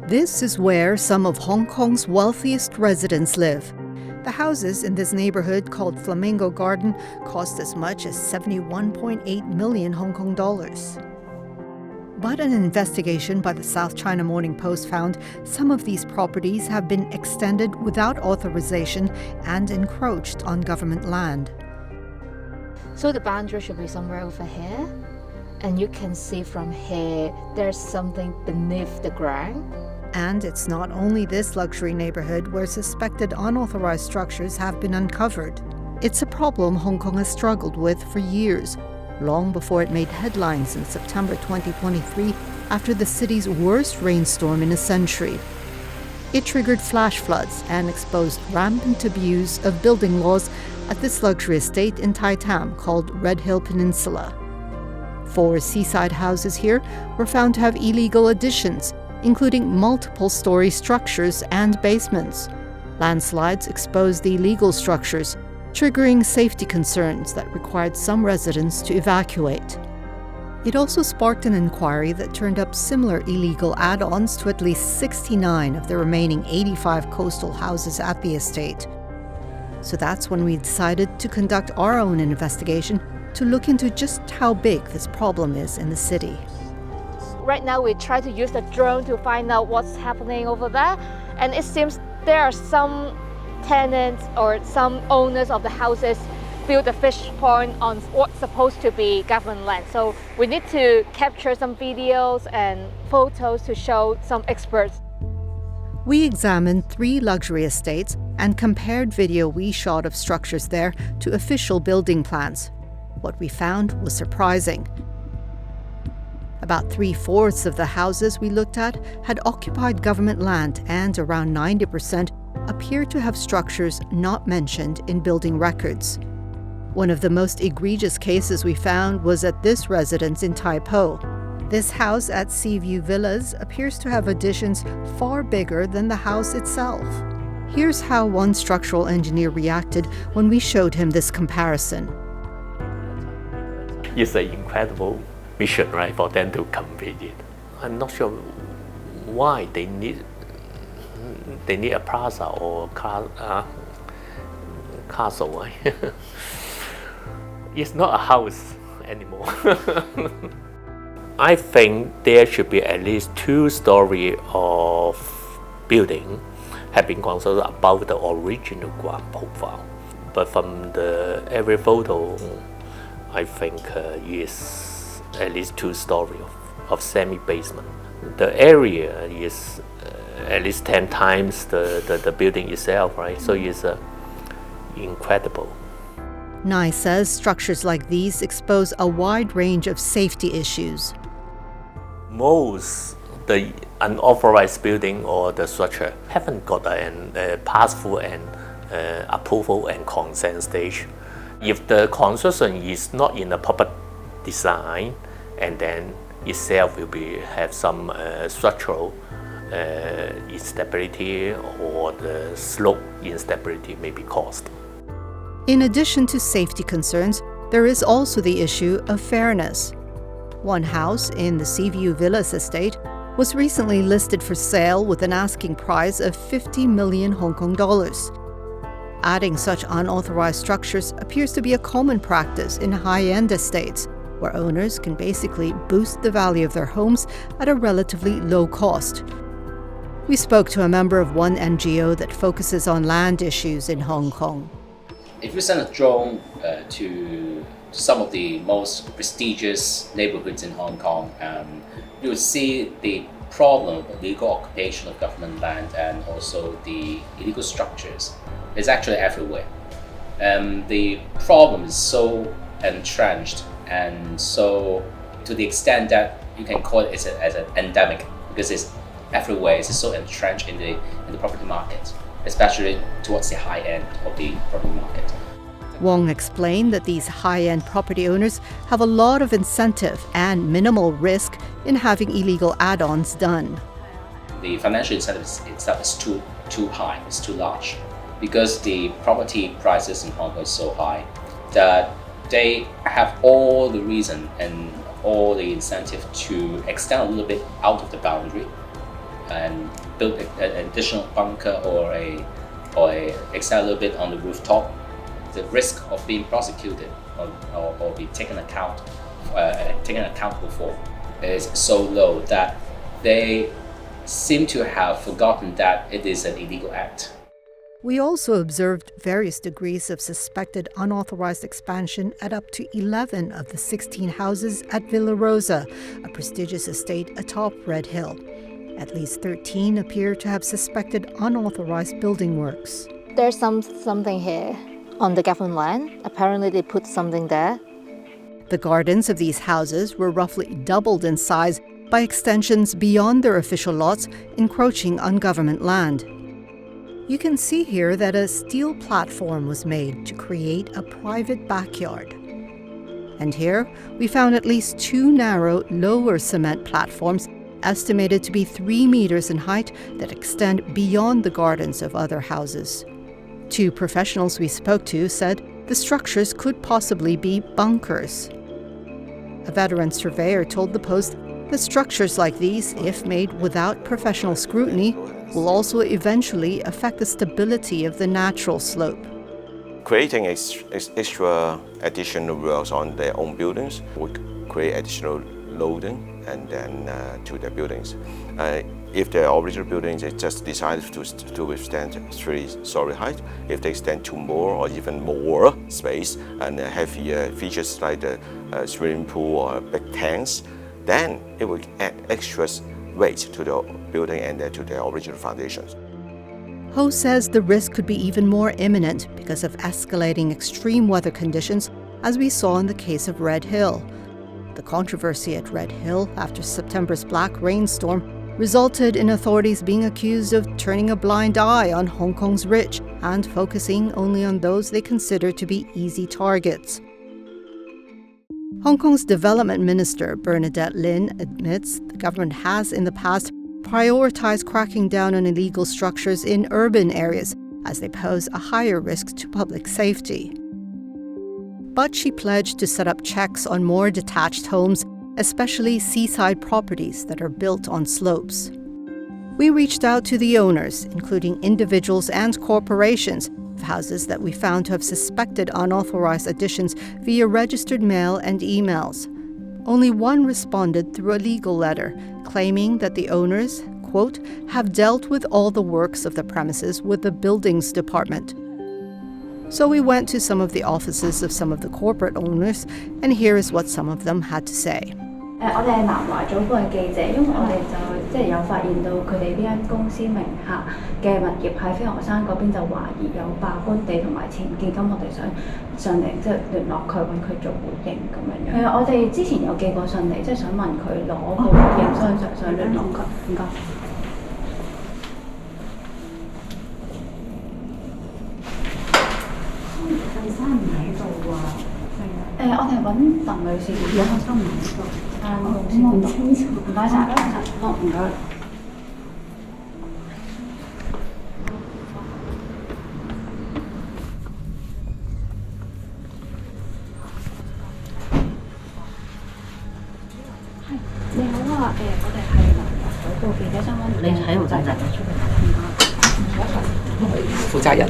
This is where some of Hong Kong's wealthiest residents live. The houses in this neighborhood, called Flamingo Garden, cost as much as 71.8 million Hong Kong dollars. But an investigation by the South China Morning Post found some of these properties have been extended without authorization and encroached on government land. So the boundary should be somewhere over here, and you can see from here there's something beneath the ground. And it's not only this luxury neighborhood where suspected unauthorized structures have been uncovered. It's a problem Hong Kong has struggled with for years, long before it made headlines in September 2023 after the city's worst rainstorm in a century. It triggered flash floods and exposed rampant abuse of building laws at this luxury estate in Tai Tam called Red Hill Peninsula. 4 seaside houses here were found to have illegal additions, including multiple-story structures and basements. Landslides exposed the illegal structures, triggering safety concerns that required some residents to evacuate. It also sparked an inquiry that turned up similar illegal add-ons to at least 69 of the remaining 85 coastal houses at the estate. So that's when we decided to conduct our own investigation to look into just how big this problem is in the city. Right now we try to use the drone to find out what's happening over there, and it seems there are some tenants or some owners of the houses build a fish pond on what's supposed to be government land. So we need to capture some videos and photos to show some experts. We examined 3 luxury estates and compared video we shot of structures there to official building plans. What we found was surprising. About 3/4 of the houses we looked at had occupied government land, and around 90% appear to have structures not mentioned in building records. One of the most egregious cases we found was at this residence in Tai Po. This house at Seaview Villas appears to have additions far bigger than the house itself. Here's how one structural engineer reacted when we showed him this comparison. It's an incredible mission, right, for them to complete it. I'm not sure why they need a plaza or castle. Right? It's not a house anymore. I think there should be at least 2 stories of building have been constructed above the original ground profile. But from every photo, I think is at least 2 stories of semi-basement. The area is at least 10 times the building itself, right? So it's incredible. Nai says structures like these expose a wide range of safety issues. Most the unauthorized building or the structure haven't got a passful and approval and consent stage. If the construction is not in a proper design, and then itself will have some structural instability, or the slope instability may be caused. In addition to safety concerns, there is also the issue of fairness. One house in the Seaview Villas estate was recently listed for sale with an asking price of 50 million Hong Kong dollars. Adding such unauthorized structures appears to be a common practice in high-end estates, where owners can basically boost the value of their homes at a relatively low cost. We spoke to a member of one NGO that focuses on land issues in Hong Kong. If you send a drone to some of the most prestigious neighborhoods in Hong Kong, you will see the problem of illegal occupation of government land and also the illegal structures is actually everywhere. The problem is so entrenched, and so to the extent that you can call it as an endemic, because it's everywhere. It's so entrenched in the property market, especially towards the high end of the property market. Wong explained that these high-end property owners have a lot of incentive and minimal risk in having illegal add-ons done. The financial incentive itself is too high, it's too large, because the property prices in Hong Kong is so high that they have all the reason and all the incentive to extend a little bit out of the boundary and build an additional bunker or excel a little bit on the rooftop, the risk of being prosecuted or be taken accountable for is so low that they seem to have forgotten that it is an illegal act. We also observed various degrees of suspected unauthorized expansion at up to 11 of the 16 houses at Villa Rosa, a prestigious estate atop Red Hill. At least 13 appear to have suspected unauthorized building works. There's something here on the government land. Apparently they put something there. The gardens of these houses were roughly doubled in size by extensions beyond their official lots, encroaching on government land. You can see here that a steel platform was made to create a private backyard. And here we found at least 2 narrow, lower cement platforms estimated to be 3 meters in height that extend beyond the gardens of other houses. 2 professionals we spoke to said the structures could possibly be bunkers. A veteran surveyor told the Post that structures like these, if made without professional scrutiny, will also eventually affect the stability of the natural slope. Creating extra additional works on their own buildings would create additional loading and then to the buildings. If the original buildings is just designed to withstand 3-story height, if they extend to more or even more space and heavier features like the swimming pool or big tanks, then it will add extra weight to the building and to the original foundations. Ho says the risk could be even more imminent because of escalating extreme weather conditions, as we saw in the case of Red Hill. The controversy at Red Hill after September's black rainstorm resulted in authorities being accused of turning a blind eye on Hong Kong's rich and focusing only on those they consider to be easy targets. Hong Kong's Development Minister Bernadette Lin admits the government has in the past prioritized cracking down on illegal structures in urban areas as they pose a higher risk to public safety. But she pledged to set up checks on more detached homes, especially seaside properties that are built on slopes. We reached out to the owners, including individuals and corporations, of houses that we found to have suspected unauthorized additions via registered mail and emails. Only one responded through a legal letter, claiming that the owners, quote, have dealt with all the works of the premises with the buildings department. So we went to some of the offices of some of the corporate owners, and here is what some of them had to say. 我哋係南華早報嘅記者，因為我哋就有發現到佢哋呢間公司名下嘅物業喺飛鵝山嗰邊就懷疑有罷官地同埋僭建，咁我哋想上嚟聯絡佢，揾佢做回應咁樣。我哋之前有寄過信嚟，想問佢攞個回應，想聯絡佢。唔該。鄧生唔喺度啊？我哋揾鄧女士，有學生唔喺度。唔清楚，唔該晒，好唔該。你好啊，我哋係南華早報記者，想揾你喺負責人出嚟。負責人。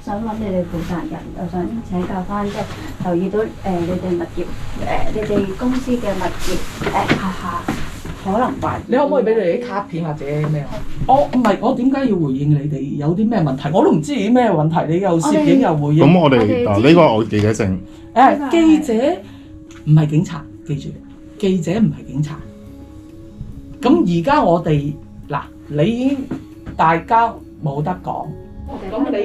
想揾你哋負責人，就想請教翻，留意到你哋物業你哋公司嘅物業下可能懷疑。你可唔可以俾你啲卡片或者咩啊？唔係，我點解要回應你哋有啲咩問題？我都唔知啲咩問題，你又攝影又回應。咁我哋呢個我記者證。記者唔係警察，記住，記者唔係警察。咁而家我哋嗱，你已經大家冇得講。咁你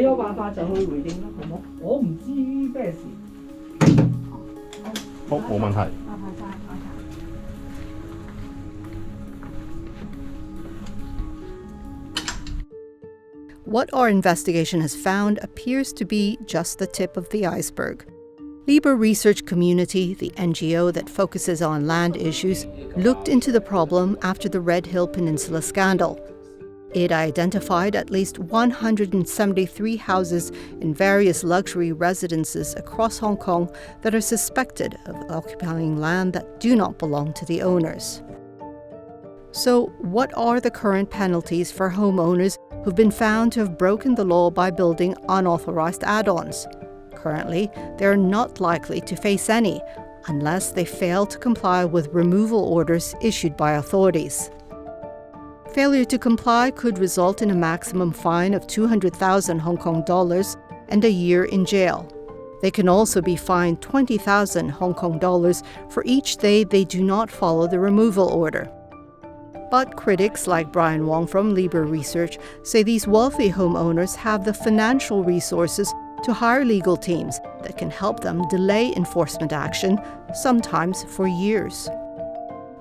有辦法就去回應啦，好冇？我唔知咩事。好，冇問題。What our investigation has found appears to be just the tip of the iceberg. Liber Research Community, the NGO that focuses on land issues, looked into the problem after the Red Hill Peninsula scandal. It identified at least 173 houses in various luxury residences across Hong Kong that are suspected of occupying land that do not belong to the owners. So, what are the current penalties for homeowners who've been found to have broken the law by building unauthorized add-ons? Currently, they are not likely to face any unless they fail to comply with removal orders issued by authorities. Failure to comply could result in a maximum fine of 200,000 Hong Kong dollars and a year in jail. They can also be fined 20,000 Hong Kong dollars for each day they do not follow the removal order. But critics like Brian Wong from Libra Research say these wealthy homeowners have the financial resources to hire legal teams that can help them delay enforcement action, sometimes for years.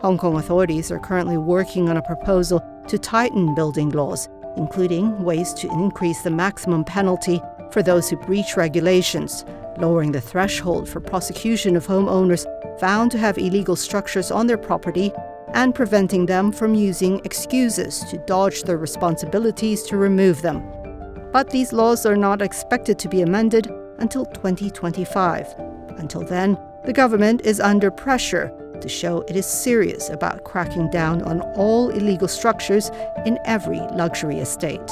Hong Kong authorities are currently working on a proposal to tighten building laws, including ways to increase the maximum penalty for those who breach regulations, lowering the threshold for prosecution of homeowners found to have illegal structures on their property, and preventing them from using excuses to dodge their responsibilities to remove them. But these laws are not expected to be amended until 2025. Until then, the government is under pressure to show it is serious about cracking down on all illegal structures in every luxury estate.